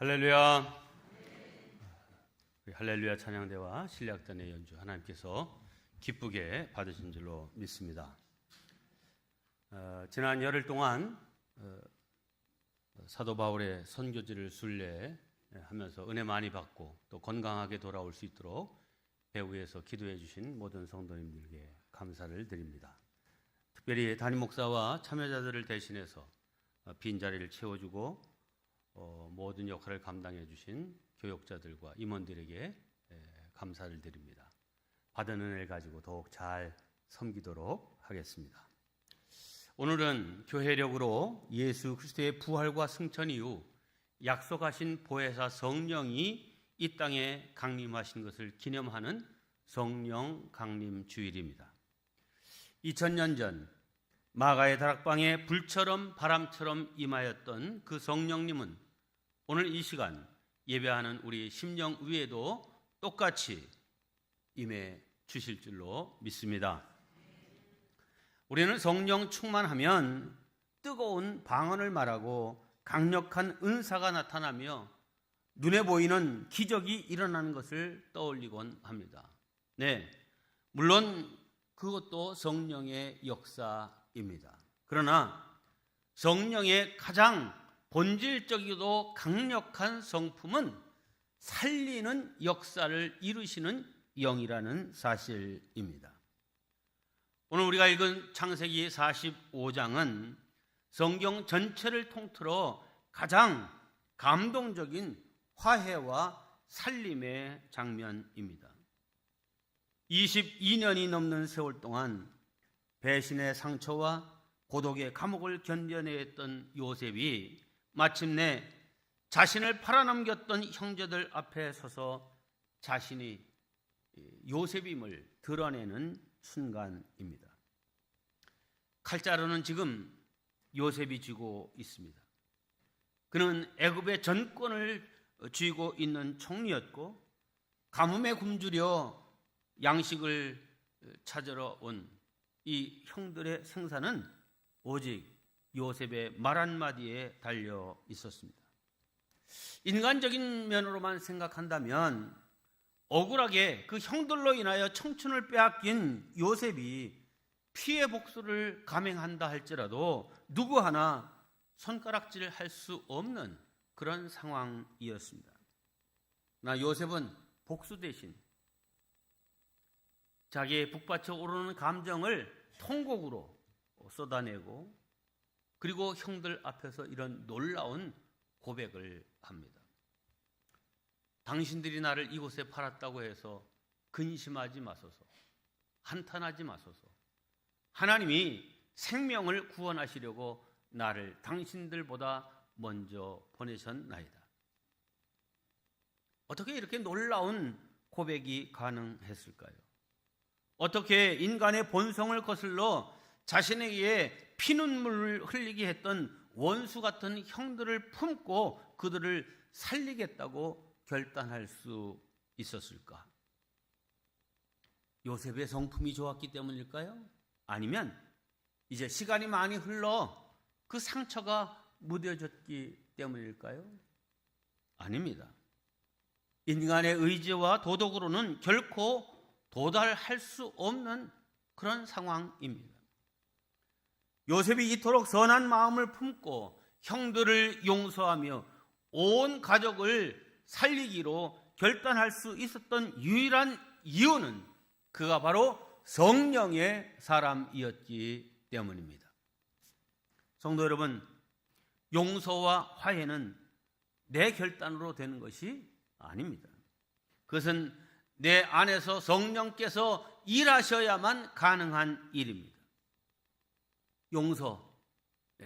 할렐루야. 할렐루야 찬양대와 신략단의 연주 하나님께서 기쁘게 받으신 줄로 믿습니다. 지난 열흘 동안 사도 바울의 선교지를 순례하면서 은혜 많이 받고 또 건강하게 돌아올 수 있도록 배후에서 기도해 주신 모든 성도님들께 감사를 드립니다. 특별히 담임 목사와 참여자들을 대신해서 빈자리를 채워주고 모든 역할을 감당해 주신 교역자들과 임원들에게 감사를 드립니다. 받은 은혜를 가지고 더욱 잘 섬기도록 하겠습니다. 오늘은 교회력으로 예수 그리스도의 부활과 승천 이후 약속하신 보혜사 성령이 이 땅에 강림하신 것을 기념하는 성령 강림 주일입니다. 2000년 전 마가의 다락방에 불처럼 바람처럼 임하였던 그 성령님은 오늘 이 시간 예배하는 우리 심령 위에도 똑같이 임해 주실 줄로 믿습니다. 우리는 성령 충만하면 뜨거운 방언을 말하고 강력한 은사가 나타나며 눈에 보이는 기적이 일어나는 것을 떠올리곤 합니다. 네, 물론 그것도 성령의 역사입니다. 그러나 성령의 가장 본질적이고 강력한 성품은 살리는 역사를 이루시는 영이라는 사실입니다. 오늘 우리가 읽은 창세기 45장은 성경 전체를 통틀어 가장 감동적인 화해와 살림의 장면입니다. 22년이 넘는 세월 동안 배신의 상처와 고독의 감옥을 견뎌냈던 요셉이 마침내 자신을 팔아넘겼던 형제들 앞에 서서 자신이 요셉임을 드러내는 순간입니다. 칼자루는 지금 요셉이 쥐고 있습니다. 그는 애굽의 전권을 쥐고 있는 총리였고 가뭄에 굶주려 양식을 찾으러 온 이 형들의 생사는 오직 요셉의 말 한마디에 달려 있었습니다. 인간적인 면으로만 생각한다면 억울하게 그 형들로 인하여 청춘을 빼앗긴 요셉이 피해 복수를 감행한다 할지라도 누구 하나 손가락질할 수 없는 그런 상황이었습니다. 그러나 요셉은 복수 대신 자기의 북받쳐 오르는 감정을 통곡으로 쏟아내고 그리고 형들 앞에서 이런 놀라운 고백을 합니다. 당신들이 나를 이곳에 팔았다고 해서 근심하지 마소서, 한탄하지 마소서. 하나님이 생명을 구원하시려고 나를 당신들보다 먼저 보내셨나이다. 어떻게 이렇게 놀라운 고백이 가능했을까요? 어떻게 인간의 본성을 거슬러 자신에게 피눈물을 흘리게 했던 원수 같은 형들을 품고 그들을 살리겠다고 결단할 수 있었을까? 요셉의 성품이 좋았기 때문일까요? 아니면 이제 시간이 많이 흘러 그 상처가 무뎌졌기 때문일까요? 아닙니다. 인간의 의지와 도덕으로는 결코 도달할 수 없는 그런 상황입니다. 요셉이 이토록 선한 마음을 품고 형들을 용서하며 온 가족을 살리기로 결단할 수 있었던 유일한 이유는 그가 바로 성령의 사람이었기 때문입니다. 성도 여러분, 용서와 화해는 내 결단으로 되는 것이 아닙니다. 그것은 내 안에서 성령께서 일하셔야만 가능한 일입니다. 용서,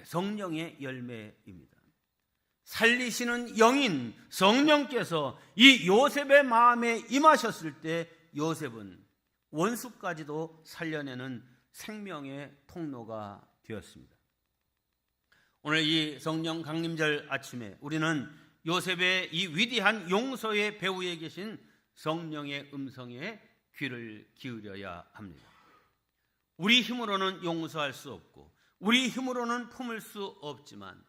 성령의 열매입니다. 살리시는 영인 성령께서 이 요셉의 마음에 임하셨을 때 요셉은 원수까지도 살려내는 생명의 통로가 되었습니다. 오늘 이 성령 강림절 아침에 우리는 요셉의 이 위대한 용서의 배후에 계신 성령의 음성에 귀를 기울여야 합니다. 우리 힘으로는 용서할 수 없고 우리 힘으로는 품을 수 없지만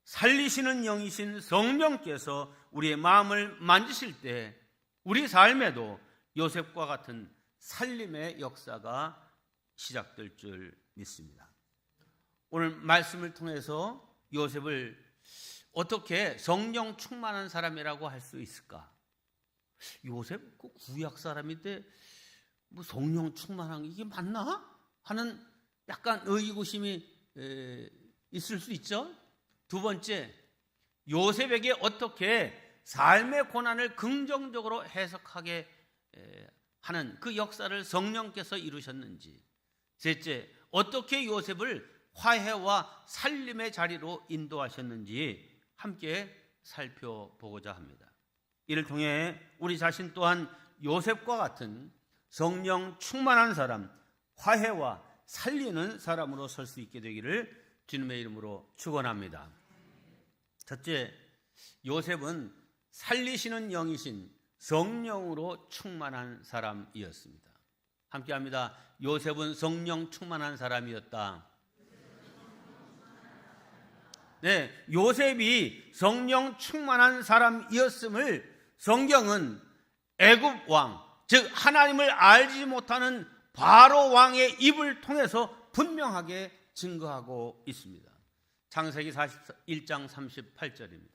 살리시는 영이신 성령께서 우리의 마음을 만지실 때 우리 삶에도 요셉과 같은 살림의 역사가 시작될 줄 믿습니다. 오늘 말씀을 통해서 요셉을 어떻게 성령 충만한 사람이라고 할 수 있을까? 요셉 그 구약 사람인데 뭐 성령 충만한 이게 맞나? 하는 약간 의구심이 있을 수 있죠. 두 번째, 요셉에게 어떻게 삶의 고난을 긍정적으로 해석하게 하는 그 역사를 성령께서 이루셨는지. 셋째, 어떻게 요셉을 화해와 살림의 자리로 인도하셨는지 함께 살펴보고자 합니다. 이를 통해 우리 자신 또한 요셉과 같은 성령 충만한 사람, 화해와 살리는 사람으로 설 수 있게 되기를 주님의 이름으로 축원합니다. 첫째, 요셉은 살리시는 영이신 성령으로 충만한 사람이었습니다. 함께합니다. 요셉은 성령 충만한 사람이었다. 네, 요셉이 성령 충만한 사람이었음을 성경은 애굽 왕, 즉 하나님을 알지 못하는 바로 왕의 입을 통해서 분명하게 증거하고 있습니다. 창세기 41장 38절입니다.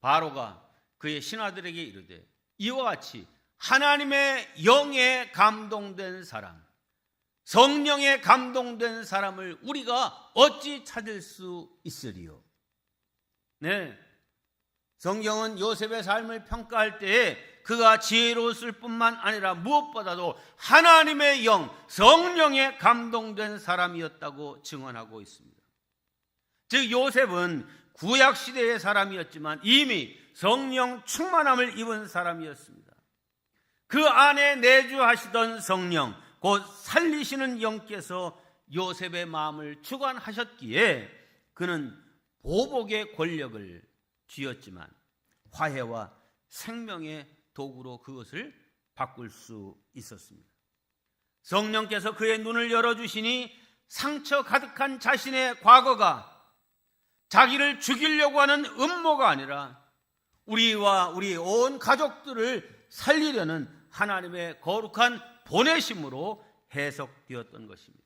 바로가 그의 신하들에게 이르되 이와 같이 하나님의 영에 감동된 사람, 성령에 감동된 사람을 우리가 어찌 찾을 수 있으리요? 네, 성경은 요셉의 삶을 평가할 때에 그가 지혜로웠을 뿐만 아니라 무엇보다도 하나님의 영, 성령에 감동된 사람이었다고 증언하고 있습니다. 즉 요셉은 구약시대의 사람이었지만 이미 성령 충만함을 입은 사람이었습니다. 그 안에 내주하시던 성령, 곧 살리시는 영께서 요셉의 마음을 주관하셨기에 그는 보복의 권력을 쥐었지만 화해와 생명의 도구로 그것을 바꿀 수 있었습니다. 성령께서 그의 눈을 열어주시니 상처 가득한 자신의 과거가 자기를 죽이려고 하는 음모가 아니라 우리와 우리 온 가족들을 살리려는 하나님의 거룩한 보내심으로 해석되었던 것입니다.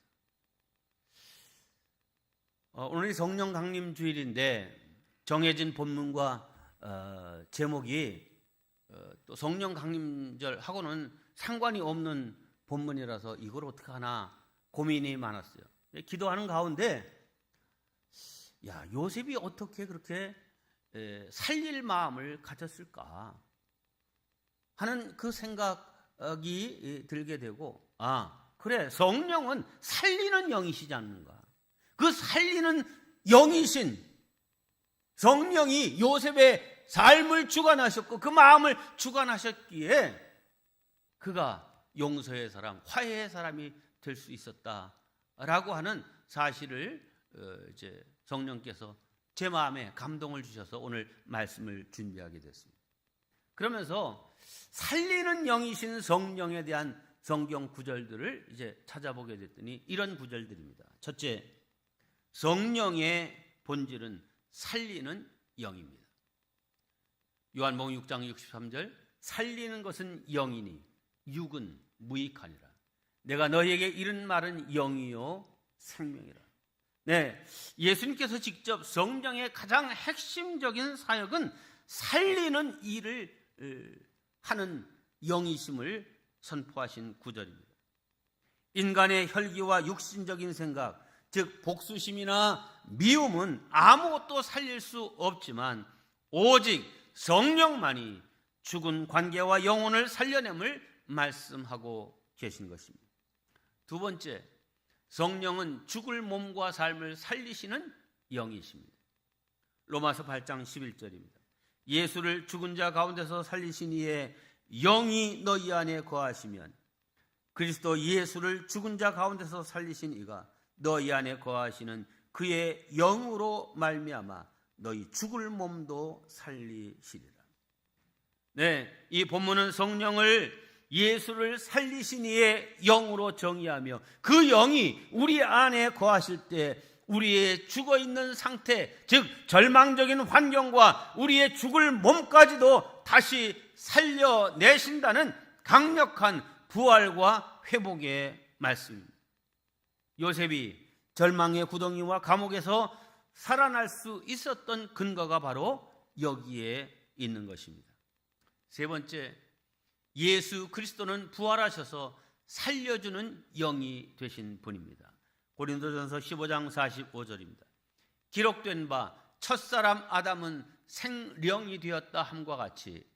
오늘이 성령 강림 주일인데 정해진 본문과 제목이 또 성령 강림절하고는 상관이 없는 본문이라서 이걸 어떻게 하나 고민이 많았어요. 기도하는 가운데 요셉이 어떻게 그렇게 살릴 마음을 가졌을까 하는 그 생각이 들게 되고, 그래, 성령은 살리는 영이시지 않는가. 그 살리는 영이신 성령이 요셉의 삶을 주관하셨고 그 마음을 주관하셨기에 그가 용서의 사람, 화해의 사람이 될 수 있었다라고 하는 사실을 이제 성령께서 제 마음에 감동을 주셔서 오늘 말씀을 준비하게 됐습니다. 그러면서 살리는 영이신 성령에 대한 성경 구절들을 이제 찾아보게 됐더니 이런 구절들입니다. 첫째, 성령의 본질은 살리는 영입니다. 요한복음 6장 63절, 살리는 것은 영이니 육은 무익하니라. 내가 너희에게 이른 말은 영이요 생명이라. 네, 예수님께서 직접 성령의 가장 핵심적인 사역은 살리는 일을 하는 영이심을 선포하신 구절입니다. 인간의 혈기와 육신적인 생각, 즉 복수심이나 미움은 아무것도 살릴 수 없지만 오직 성령만이 죽은 관계와 영혼을 살려냄을 말씀하고 계신 것입니다. 두 번째, 성령은 죽을 몸과 삶을 살리시는 영이십니다. 로마서 8장 11절입니다. 예수를 죽은 자 가운데서 살리신 이의 영이 너희 안에 거하시면 그리스도 예수를 죽은 자 가운데서 살리신 이가 너희 안에 거하시는 그의 영으로 말미암아 너희 죽을 몸도 살리시리라. 네, 이 본문은 성령을 예수를 살리신 이의 영으로 정의하며 그 영이 우리 안에 거하실 때 우리의 죽어 있는 상태, 즉 절망적인 환경과 우리의 죽을 몸까지도 다시 살려내신다는 강력한 부활과 회복의 말씀입니다. 요셉이 절망의 구덩이와 감옥에서 살아날 수 있었던 근거가 바로 여기에 있는 것입니다. 세 번째, 예수 그리스도는 부활하셔서 살려주는 영이 되신 분입니다. 고린도전서 15장 45절입니다. 기록된 바 첫사람 아담은 생령이 되었다 함과 같이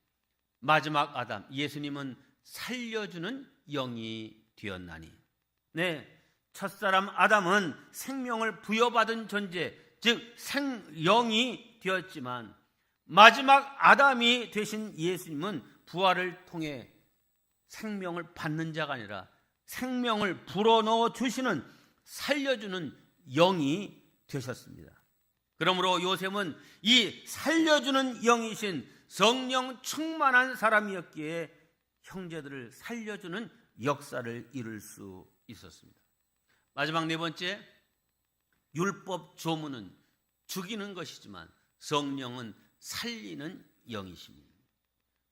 마지막 아담 예수님은 살려주는 영이 되었나니. 네, 첫사람 아담은 생명을 부여받은 존재, 즉 생령이 되었지만 마지막 아담이 되신 예수님은 부활을 통해 생명을 받는 자가 아니라 생명을 불어넣어 주시는 살려주는 영이 되셨습니다. 그러므로 요셉은 이 살려주는 영이신 성령 충만한 사람이었기에 형제들을 살려주는 역사를 이룰 수 있었습니다. 마지막 네 번째, 율법 조문은 죽이는 것이지만 성령은 살리는 영이십니다.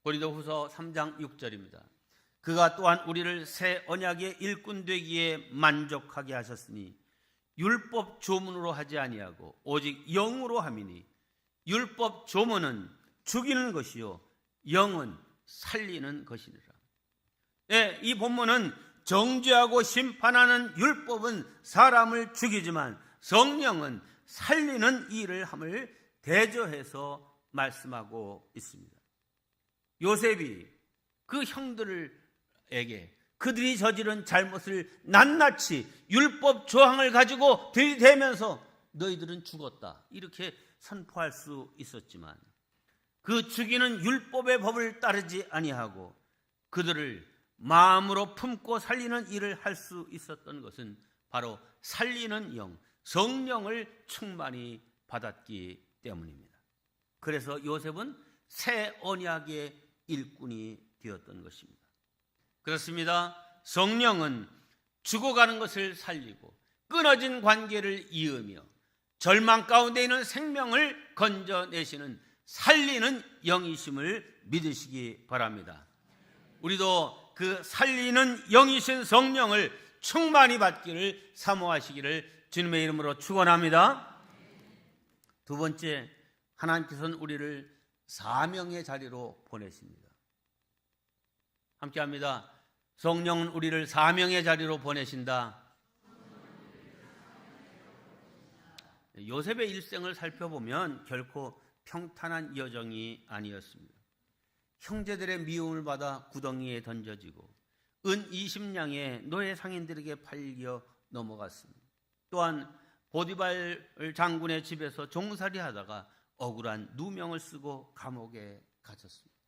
고린도후서 3장 6절입니다. 그가 또한 우리를 새 언약의 일꾼 되기에 만족하게 하셨으니 율법 조문으로 하지 아니하고 오직 영으로 함이니 율법 조문은 죽이는 것이요 영은 살리는 것이니라. 네, 이 본문은 정죄하고 심판하는 율법은 사람을 죽이지만 성령은 살리는 일을 함을 대조해서 말씀하고 있습니다. 요셉이 그 형들에게 그들이 저지른 잘못을 낱낱이 율법 조항을 가지고 들이대면서 너희들은 죽었다 이렇게 선포할 수 있었지만 그 죽이는 율법의 법을 따르지 아니하고 그들을 마음으로 품고 살리는 일을 할 수 있었던 것은 바로 살리는 영, 성령을 충만히 받았기 때문입니다. 그래서 요셉은 새 언약의 일꾼이 되었던 것입니다. 그렇습니다. 성령은 죽어가는 것을 살리고 끊어진 관계를 이으며 절망 가운데 있는 생명을 건져내시는 살리는 영이심을 믿으시기 바랍니다. 우리도 그 살리는 영이신 성령을 충만히 받기를 사모하시기를 주님의 이름으로 축원합니다. 두 번째, 하나님께서는 우리를 사명의 자리로 보내십니다. 함께합니다. 성령은 우리를 사명의 자리로 보내신다. 요셉의 일생을 살펴보면 결코 평탄한 여정이 아니었습니다. 형제들의 미움을 받아 구덩이에 던져지고 은 20냥의 노예 상인들에게 팔려 넘어갔습니다. 또한 보디발 장군의 집에서 종살이하다가 억울한 누명을 쓰고 감옥에 갇혔습니다.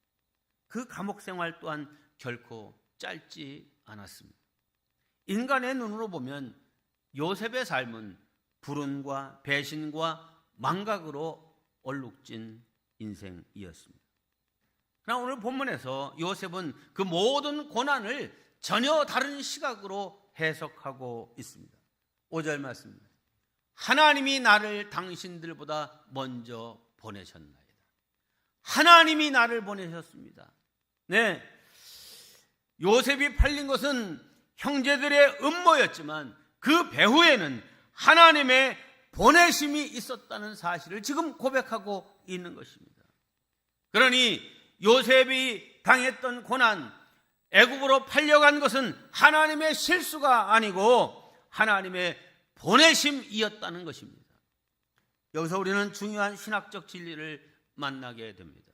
그 감옥 생활 또한 결코 짧지 않았습니다. 인간의 눈으로 보면 요셉의 삶은 불운과 배신과 망각으로 얼룩진 인생이었습니다. 그러나 오늘 본문에서 요셉은 그 모든 고난을 전혀 다른 시각으로 해석하고 있습니다. 5절 말씀입니다. 하나님이 나를 당신들보다 먼저 보내셨나이다. 하나님이 나를 보내셨습니다. 네, 요셉이 팔린 것은 형제들의 음모였지만 그 배후에는 하나님의 보내심이 있었다는 사실을 지금 고백하고 있는 것입니다. 그러니 요셉이 당했던 고난, 애굽으로 팔려간 것은 하나님의 실수가 아니고 하나님의 보내심이었다는 것입니다. 여기서 우리는 중요한 신학적 진리를 만나게 됩니다.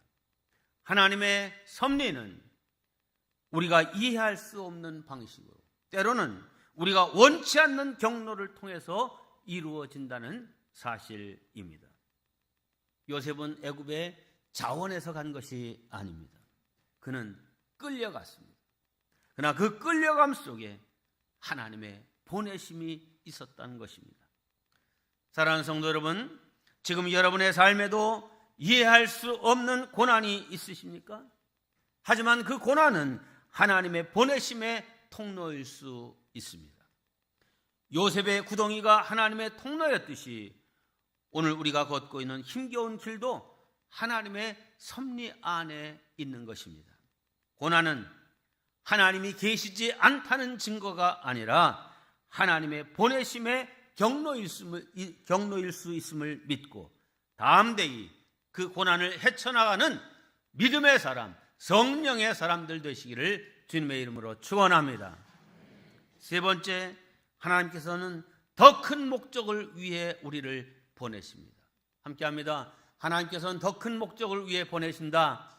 하나님의 섭리는 우리가 이해할 수 없는 방식으로 때로는 우리가 원치 않는 경로를 통해서 이루어진다는 사실입니다. 요셉은 애굽의 자원에서 간 것이 아닙니다. 그는 끌려갔습니다. 그러나 그 끌려감 속에 하나님의 보내심이 있었다는 것입니다. 사랑하는 성도 여러분, 지금 여러분의 삶에도 이해할 수 없는 고난이 있으십니까? 하지만 그 고난은 하나님의 보내심의 통로일 수 있습니다. 요셉의 구덩이가 하나님의 통로였듯이 오늘 우리가 걷고 있는 힘겨운 길도 하나님의 섭리 안에 있는 것입니다. 고난은 하나님이 계시지 않다는 증거가 아니라 하나님의 보내심의 경로일 수 있음을 믿고 담대히 그 고난을 헤쳐나가는 믿음의 사람, 성령의 사람들 되시기를 주님의 이름으로 축원합니다. 세 번째, 하나님께서는 더 큰 목적을 위해 우리를 보내십니다. 함께합니다. 하나님께서는 더 큰 목적을 위해 보내신다.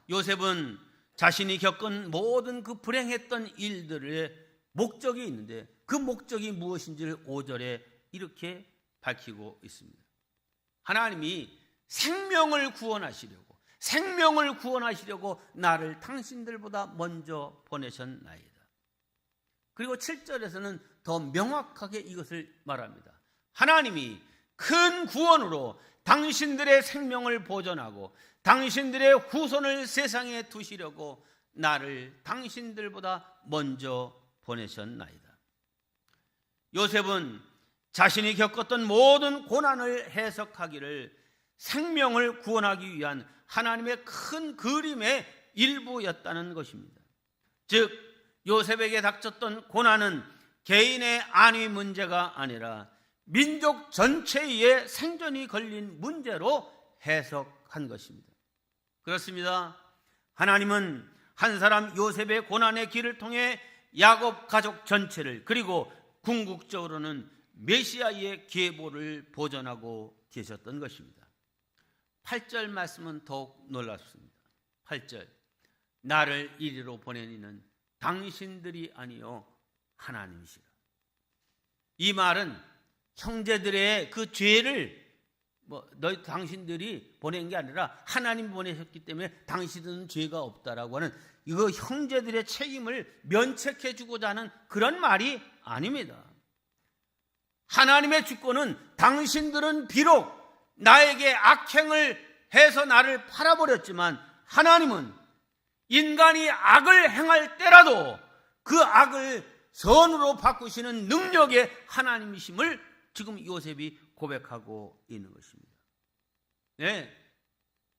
요셉은 자신이 겪은 모든 그 불행했던 일들의 목적이 있는데 그 목적이 무엇인지를 5절에 이렇게 밝히고 있습니다. 하나님이 생명을 구원하시려고 나를 당신들보다 먼저 보내셨나이다. 그리고 7절에서는 더 명확하게 이것을 말합니다. 하나님이 큰 구원으로 당신들의 생명을 보존하고 당신들의 후손을 세상에 두시려고 나를 당신들보다 먼저 보내셨나이다. 요셉은 자신이 겪었던 모든 고난을 해석하기를 생명을 구원하기 위한 하나님의 큰 그림의 일부였다는 것입니다. 즉 요셉에게 닥쳤던 고난은 개인의 안위 문제가 아니라 민족 전체의 생존이 걸린 문제로 해석한 것입니다. 그렇습니다. 하나님은 한 사람 요셉의 고난의 길을 통해 야곱 가족 전체를 그리고 궁극적으로는 메시아의 계보를 보존하고 계셨던 것입니다. 8절 말씀은 더욱 놀랍습니다. 8절, 나를 이리로 보낸 이는 당신들이 아니요 하나님이시라. 이 말은 형제들의 그 죄를 당신들이 보낸 게 아니라 하나님 보내셨기 때문에 당신들은 죄가 없다라고 하는 이거 형제들의 책임을 면책해 주고자 하는 그런 말이 아닙니다. 하나님의 주권은 당신들은 비록 나에게 악행을 해서 나를 팔아버렸지만 하나님은 인간이 악을 행할 때라도 그 악을 선으로 바꾸시는 능력의 하나님이심을 지금 요셉이 고백하고 있는 것입니다. 네,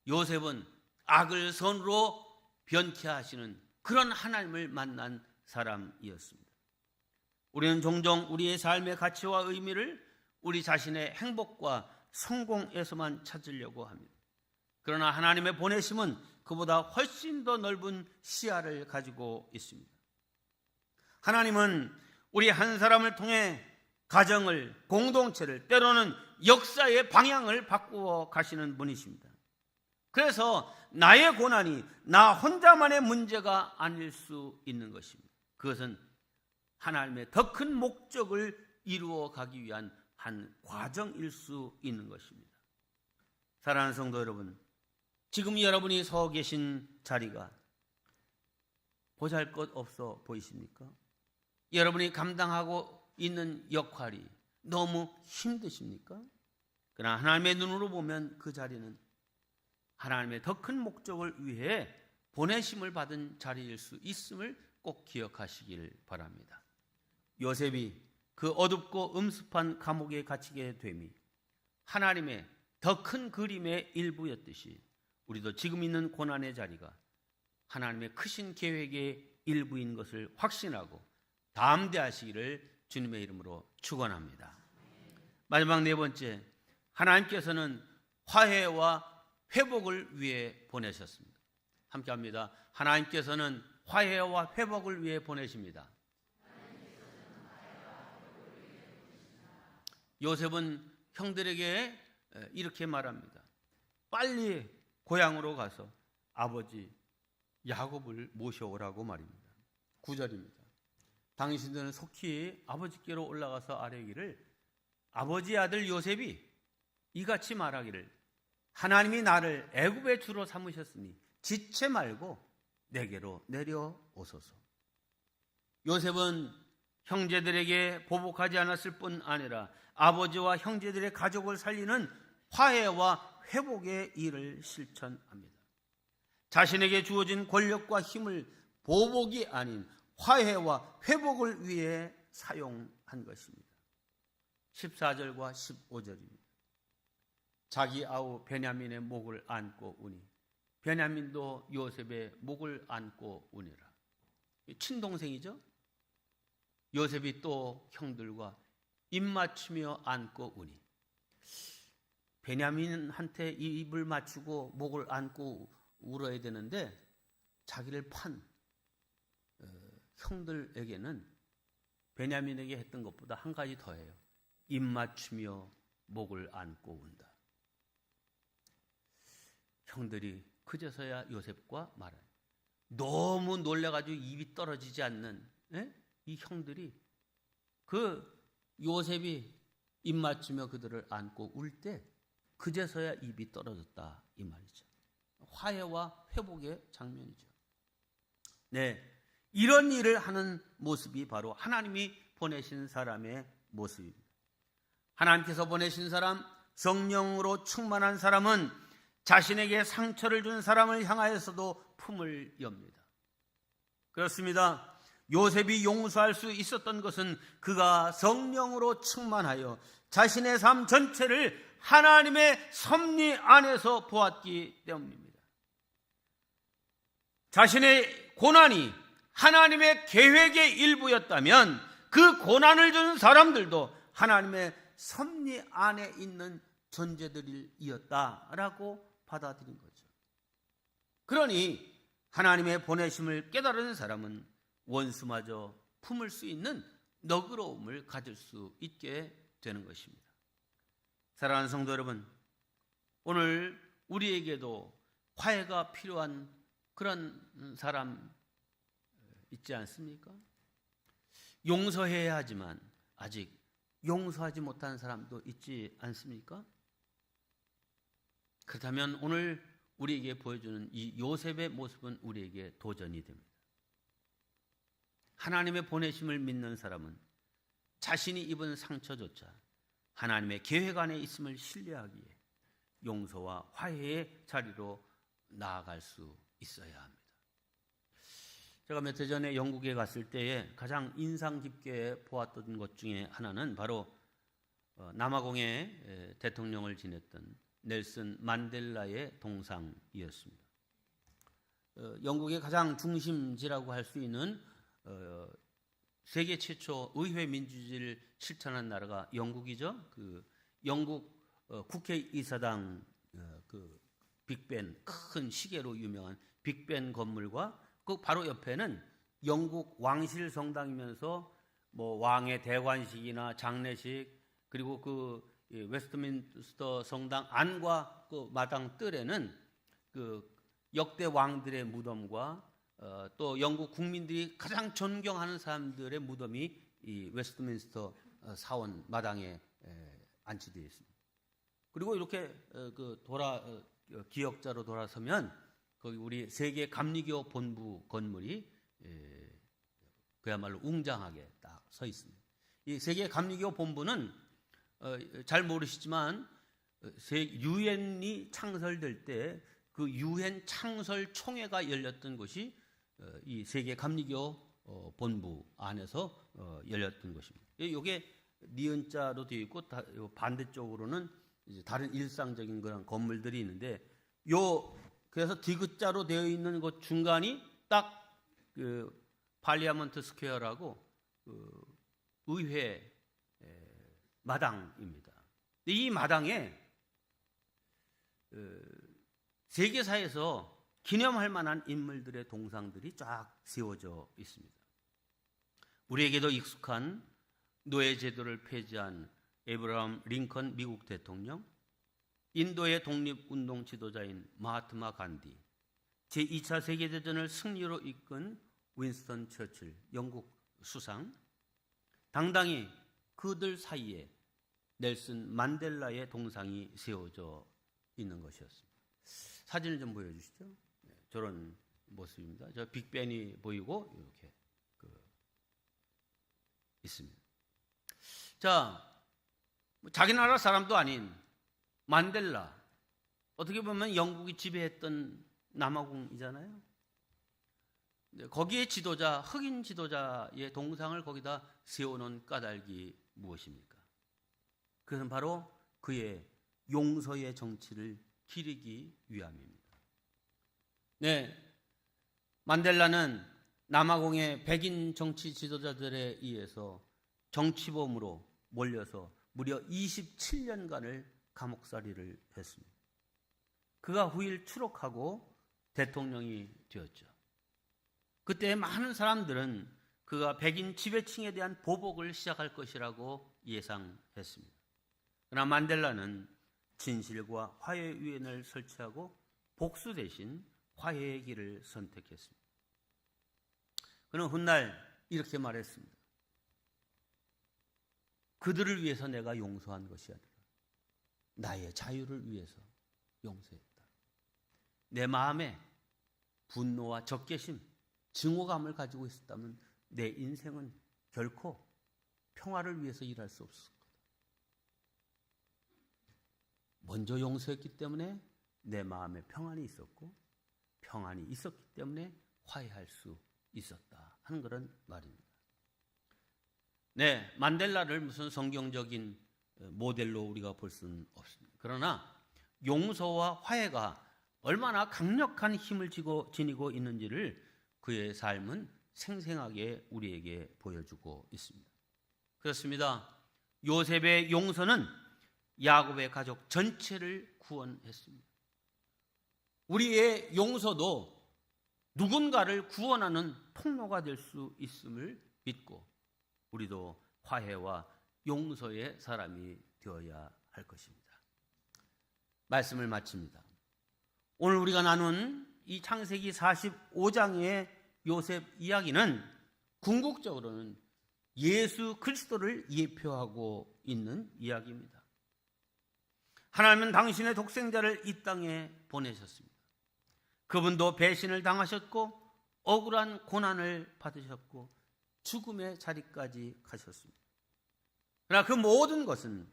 요셉은 악을 선으로 변케 하시는 그런 하나님을 만난 사람이었습니다. 우리는 종종 우리의 삶의 가치와 의미를 우리 자신의 행복과 성공에서만 찾으려고 합니다. 그러나 하나님의 보내심은 그보다 훨씬 더 넓은 시야를 가지고 있습니다. 하나님은 우리 한 사람을 통해 가정을, 공동체를, 때로는 역사의 방향을 바꾸어 가시는 분이십니다. 그래서 나의 고난이 나 혼자만의 문제가 아닐 수 있는 것입니다. 그것은 하나님의 더 큰 목적을 이루어 가기 위한 한 과정일 수 있는 것입니다. 사랑하는 성도 여러분, 지금 여러분이 서 계신 자리가 보잘것없어 보이십니까? 여러분이 감당하고 있는 역할이 너무 힘드십니까? 그러나 하나님의 눈으로 보면 그 자리는 하나님의 더 큰 목적을 위해 보내심을 받은 자리일 수 있음을 꼭 기억하시길 바랍니다. 요셉이 그 어둡고 음습한 감옥에 갇히게 됨이 하나님의 더 큰 그림의 일부였듯이 우리도 지금 있는 고난의 자리가 하나님의 크신 계획의 일부인 것을 확신하고 담대하시기를 주님의 이름으로 축원합니다. 마지막 네 번째, 하나님께서는 화해와 회복을 위해 보내셨습니다. 함께합니다. 하나님께서는 화해와 회복을 위해 보내십니다. 요셉은 형들에게 이렇게 말합니다. 빨리 고향으로 가서 아버지 야곱을 모셔오라고 말입니다. 9절입니다. 당신들은 속히 아버지께로 올라가서 아뢰기를 아버지의 아들 요셉이 이같이 말하기를 하나님이 나를 애굽의 주로 삼으셨으니 지체 말고 내게로 내려오소서. 요셉은 형제들에게 보복하지 않았을 뿐 아니라 아버지와 형제들의 가족을 살리는 화해와 회복의 일을 실천합니다. 자신에게 주어진 권력과 힘을 보복이 아닌 화해와 회복을 위해 사용한 것입니다. 14절과 15절입니다. 자기 아우 베냐민의 목을 안고 우니 베냐민도 요셉의 목을 안고 우니라. 친동생이죠. 요셉이 또 형들과 입맞추며 안고 우니, 베냐민한테 입을 맞추고 목을 안고 울어야 되는데 자기를 판 형들에게는 베냐민에게 했던 것보다 한 가지 더 해요. 입 맞추며 목을 안고 운다. 형들이 그제서야 요셉과 말해요. 너무 놀래가지고 입이 떨어지지 않는 이 형들이 그 요셉이 입 맞추며 그들을 안고 울 때 그제서야 입이 떨어졌다 이 말이죠. 화해와 회복의 장면이죠. 네, 이런 일을 하는 모습이 바로 하나님이 보내신 사람의 모습입니다. 하나님께서 보내신 사람, 성령으로 충만한 사람은 자신에게 상처를 준 사람을 향하여서도 품을 엽니다. 그렇습니다. 요셉이 용서할 수 있었던 것은 그가 성령으로 충만하여 자신의 삶 전체를 하나님의 섭리 안에서 보았기 때문입니다. 자신의 고난이 하나님의 계획의 일부였다면 그 고난을 준 사람들도 하나님의 섭리 안에 있는 존재들이었다라고 받아들인 거죠. 그러니 하나님의 보내심을 깨달은 사람은 원수마저 품을 수 있는 너그러움을 가질 수 있게 되는 것입니다. 사랑하는 성도 여러분, 오늘 우리에게도 화해가 필요한 그런 사람 있지 않습니까? 용서해야 하지만 아직 용서하지 못한 사람도 있지 않습니까? 그렇다면 오늘 우리에게 보여주는 이 요셉의 모습은 우리에게 도전이 됩니다. 하나님의 보내심을 믿는 사람은 자신이 입은 상처조차 하나님의 계획 안에 있음을 신뢰하기에 용서와 화해의 자리로 나아갈 수 있어야 합니다. 제가 몇 해 전에 영국에 갔을 때에 가장 인상 깊게 보았던 것 중에 하나는 바로 남아공의 대통령을 지냈던 넬슨 만델라의 동상이었습니다. 영국의 가장 중심지라고 할 수 있는 세계 최초 의회 민주주의를 실천한 나라가 영국이죠. 그 영국 국회의사당 그 빅벤, 큰 시계로 유명한 빅벤 건물과 그 바로 옆에는 영국 왕실 성당이면서 뭐 왕의 대관식이나 장례식, 그리고 그 웨스트민스터 성당 안과 그 마당 뜰에는 그 역대 왕들의 무덤과 또 영국 국민들이 가장 존경하는 사람들의 무덤이 이 웨스트민스터 사원 마당에 안치되어 있습니다. 그리고 이렇게 그 기역자로 돌아서면 거기 우리 세계 감리교 본부 건물이 그야말로 웅장하게 딱 서 있습니다. 이 세계 감리교 본부는 잘 모르시지만 유엔이 창설될 때 그 유엔 창설 총회가 열렸던 곳이 이 세계 감리교 본부 안에서 열렸던 것입니다. 이게 니은자로 되어 있고 반대쪽으로는 이제 다른 일상적인 그런 건물들이 있는데 그래서 디귿자로 되어 있는 그 중간이 딱 그 팔리아먼트 스퀘어라고 그 의회 마당입니다. 이 마당에 세계사에서 기념할 만한 인물들의 동상들이 쫙 세워져 있습니다. 우리에게도 익숙한 노예 제도를 폐지한 에브라함 링컨 미국 대통령, 인도의 독립운동 지도자인 마하트마 간디, 제2차 세계대전을 승리로 이끈 윈스턴 처칠 영국 수상, 당당히 그들 사이에 넬슨 만델라의 동상이 세워져 있는 것이었습니다. 사진을 좀 보여주시죠. 저런 모습입니다. 저 빅벤이 보이고 이렇게 있습니다. 자, 자기 나라 사람도 아닌 만델라, 어떻게 보면 영국이 지배했던 남아공이잖아요. 거기에 지도자, 흑인 지도자의 동상을 거기다 세워놓은 까닭이 무엇입니까? 그것은 바로 그의 용서의 정치를 기리기 위함입니다. 네, 만델라는 남아공의 백인 정치 지도자들에 의해서 정치범으로 몰려서 무려 27년간을 감옥살이를 했습니다. 그가 후일 추록하고 대통령이 되었죠. 그때 많은 사람들은 그가 백인 지배층에 대한 보복을 시작할 것이라고 예상했습니다. 그러나 만델라는 진실과 화해의 위원회를 설치하고 복수 대신 화해의 길을 선택했습니다. 그는 훗날 이렇게 말했습니다. 그들을 위해서 내가 용서한 것이 아니라 나의 자유를 위해서 용서했다. 내 마음에 분노와 적개심, 증오감을 가지고 있었다면 내 인생은 결코 평화를 위해서 일할 수 없을 거다. 먼저 용서했기 때문에 내 마음에 평안이 있었고, 평안이 있었기 때문에 화해할 수 있었다 하는 그런 말입니다. 네, 만델라를 무슨 성경적인 모델로 우리가 볼 수는 없습니다. 그러나 용서와 화해가 얼마나 강력한 힘을 지니고 있는지를 그의 삶은 생생하게 우리에게 보여주고 있습니다. 그렇습니다. 요셉의 용서는 야곱의 가족 전체를 구원했습니다. 우리의 용서도 누군가를 구원하는 통로가 될 수 있음을 믿고 우리도 화해와 용서의 사람이 되어야 할 것입니다. 말씀을 마칩니다. 오늘 우리가 나눈 이 창세기 45장의 요셉 이야기는 궁극적으로는 예수 그리스도를 예표하고 있는 이야기입니다. 하나님은 당신의 독생자를 이 땅에 보내셨습니다. 그분도 배신을 당하셨고 억울한 고난을 받으셨고 죽음의 자리까지 가셨습니다. 그러나 그 모든 것은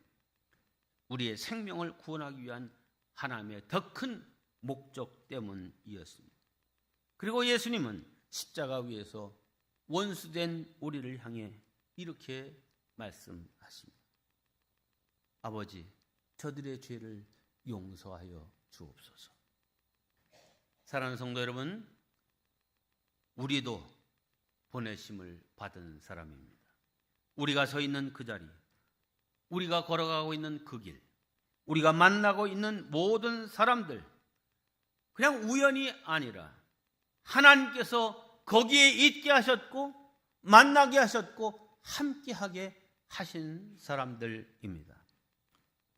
우리의 생명을 구원하기 위한 하나님의 더 큰 목적 때문이었습니다. 그리고 예수님은 십자가 위에서 원수된 우리를 향해 이렇게 말씀하십니다. 아버지, 저들의 죄를 용서하여 주옵소서. 사랑하는 성도 여러분, 우리도 보내심을 받은 사람입니다. 우리가 서 있는 그 자리, 우리가 걸어가고 있는 그 길, 우리가 만나고 있는 모든 사람들, 그냥 우연이 아니라 하나님께서 거기에 있게 하셨고 만나게 하셨고 함께하게 하신 사람들입니다.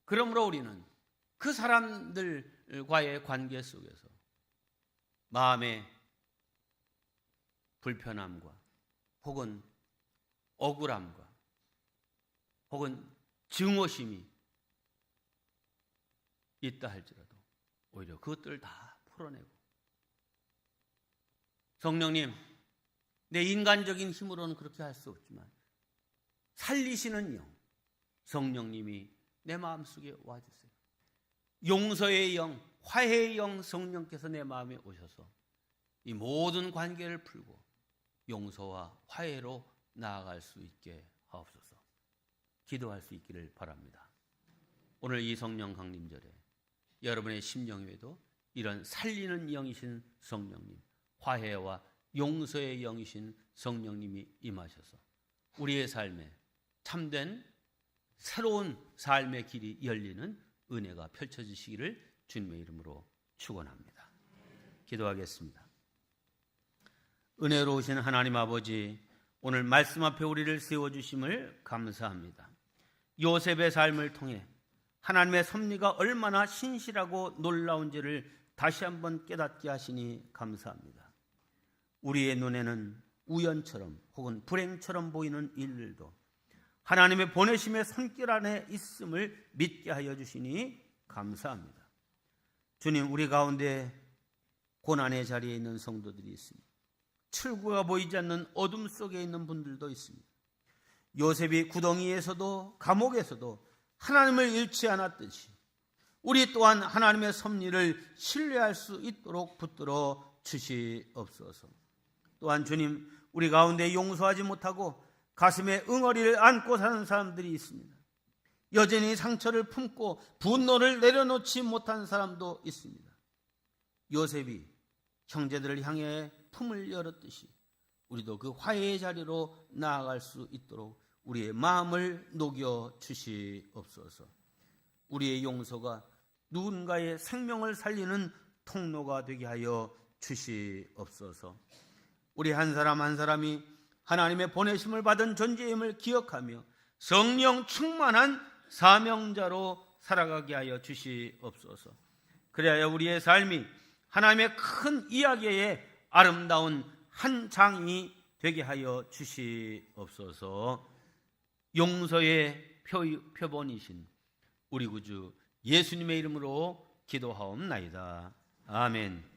그러므로 우리는 그 사람들과의 관계 속에서 마음의 불편함과 혹은 억울함과 혹은 증오심이 있다 할지라도 오히려 그것들을 다 풀어내고 성령님, 내 인간적인 힘으로는 그렇게 할 수 없지만 살리시는 영, 성령님이 내 마음속에 와주세요. 용서의 영, 화해의 영 성령께서 내 마음에 오셔서 이 모든 관계를 풀고 용서와 화해로 나아갈 수 있게 하옵소서. 기도할 수 있기를 바랍니다. 오늘 이 성령 강림절에 여러분의 심령 위에도 이런 살리는 영이신 성령님, 화해와 용서의 영이신 성령님이 임하셔서 우리의 삶에 참된 새로운 삶의 길이 열리는 은혜가 펼쳐지시기를 주님의 이름으로 축원합니다. 기도하겠습니다. 은혜로우신 하나님 아버지, 오늘 말씀 앞에 우리를 세워주심을 감사합니다. 요셉의 삶을 통해 하나님의 섭리가 얼마나 신실하고 놀라운지를 다시 한번 깨닫게 하시니 감사합니다. 우리의 눈에는 우연처럼 혹은 불행처럼 보이는 일들도 하나님의 보내심의 손길 안에 있음을 믿게 하여 주시니 감사합니다. 주님, 우리 가운데 고난의 자리에 있는 성도들이 있습니다. 출구가 보이지 않는 어둠 속에 있는 분들도 있습니다. 요셉이 구덩이에서도 감옥에서도 하나님을 잃지 않았듯이 우리 또한 하나님의 섭리를 신뢰할 수 있도록 붙들어 주시옵소서. 또한 주님, 우리 가운데 용서하지 못하고 가슴에 응어리를 안고 사는 사람들이 있습니다. 여전히 상처를 품고 분노를 내려놓지 못한 사람도 있습니다. 요셉이 형제들을 향해 품을 열었듯이 우리도 그 화해의 자리로 나아갈 수 있도록 우리의 마음을 녹여 주시옵소서. 우리의 용서가 누군가의 생명을 살리는 통로가 되게 하여 주시옵소서. 우리 한 사람 한 사람이 하나님의 보내심을 받은 존재임을 기억하며 성령 충만한 사명자로 살아가게 하여 주시옵소서. 그래야 우리의 삶이 하나님의 큰 이야기의 아름다운 한 장이 되게 하여 주시옵소서. 용서의 표본이신 우리 구주 예수님의 이름으로 기도하옵나이다. 아멘.